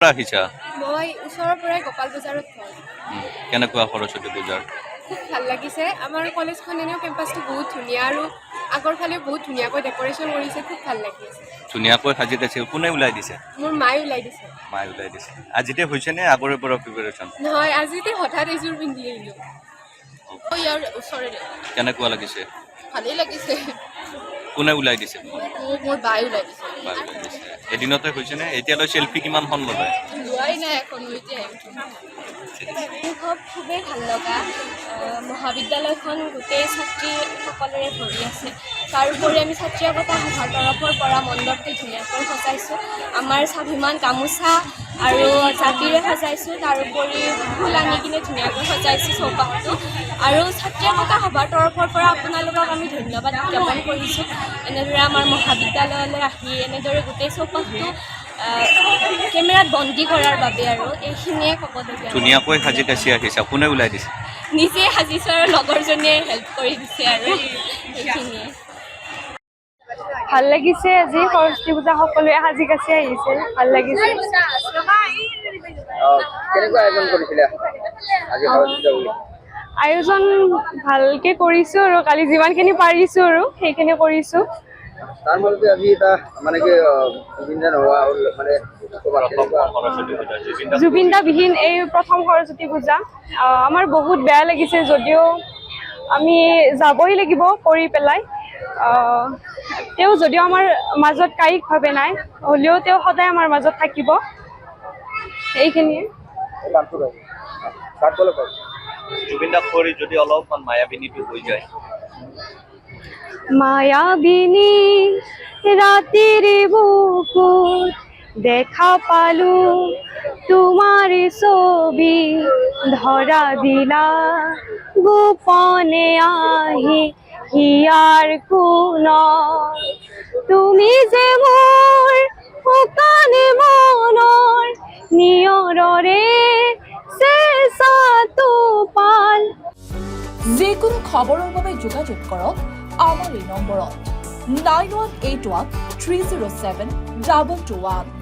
আহিছা মই ওচৰৰ পৰাই গোপাল বজাৰত থওঁ। কেনেকুৱা সৰস্বতী পূজাৰ খুব ভাল লাগিছে। আমাৰ কলেজখন এনেও কেম্পাছটো বহুত ধুনীয়া আৰু আগৰ ফালেও বহুত ধুনীয়াকৈ ডেক'ৰেশ্যন কৰিছে, খুব ভাল লাগি আছে। ধুনীয়াকৈ সাজি কাচি কোনে ওলাই দিছে? মোৰ মায়ে ওলাই দিছে। মায়ে ওলাই দিছে। আজিতে হৈছে নে আগৰে পৰা প্ৰিপাৰেশ্যন? নহয়, আজিতে হঠাৎ এইযোৰ পিন্ধি আহিলোঁ। ইয়াৰ ওচৰৰে। কেনেকুৱা লাগিছে? ভালেই লাগিছে। কোনে ওলাই দিছে? মোৰ বায়ে ওলাই দিছে। বায়ে ওলাই দিছে। এদিনতে হৈছে নে? এতিয়ালৈ চেল্ফি কিমানখন ল'লে? লোৱাই নাই এখন, এতিয়া খুবেই ভাল লগা। মহাবিদ্যালয়খন গোটেই ছাত্ৰীসকলেৰে ভৰি আছে। তাৰোপৰি আমি ছাত্ৰী একতা সভাৰ তৰফৰ পৰা মণ্ডপটো ধুনীয়াকৈ সজাইছোঁ। আমাৰ স্বাভিমান গামোচা আৰু জাপিৰে সজাইছোঁ। তাৰোপৰি ফুল আনি কিনে ধুনীয়াকৈ সজাইছোঁ চৌপাশটো। আৰু ছাত্ৰী একতা সভাৰ তৰফৰ পৰা আপোনালোকক আমি ধন্যবাদ জ্ঞাপন কৰিছোঁ। এনেদৰে আমাৰ মহাবিদ্যালয়লৈ আহি এনেদৰে গোটেই চৌপাশটো কেমেৰাত বন্দী কৰাৰ বাবে আৰু এইখিনিয়ে ক'বলগীয়া। ধুনীয়াকৈ সাজি কাচি আহিছা, কোনে ওলাই দিছে? নিজে সাজিছোঁ আৰু লগৰজনীয়ে হেল্প কৰি দিছে আৰু সেইখিনিয়ে। ভাল লাগিছে। আজি সৰস্বতী পূজা সকলোৱে সাজি কাচি আহিছে, ভাল লাগিছে। আয়োজন ভালকে কৰিছো আৰু কালি যিমানখিনি পাৰিছো আৰু সেইখিনি কৰিছো। তাৰ মাজতে আজি এটা মানে কি জুবিন দা বিহীন এই প্ৰথম সৰস্বতী পূজা। আমাৰ বহুত বেয়া লাগিছে, যদিও আমি যাবই লাগিব কৰি পেলাই। তেওঁ যদিও আমাৰ মাজত কায়িকভাৱে নাই, হ'লেও তেওঁ সদায় আমাৰ মাজত থাকিব। এইখিনিয়ে। জুবিন দাক কৰি যদি অলপমান মায়াবিনীটো হৈ যায়। মায়াবিনী ৰাতিৰ বুকুত দেখা পালো তোমাৰ ছবি, ধৰা দিলা গোপনে আহি হিয়াৰ কোণত। তুমি যে মোৰ শুকান মনৰ নিয়ৰৰে চেঁচাটো পাল। যিকোনো খবৰৰ বাবে যোগাযোগ কৰক আমাৰ এই নম্বৰত 9181 307 221।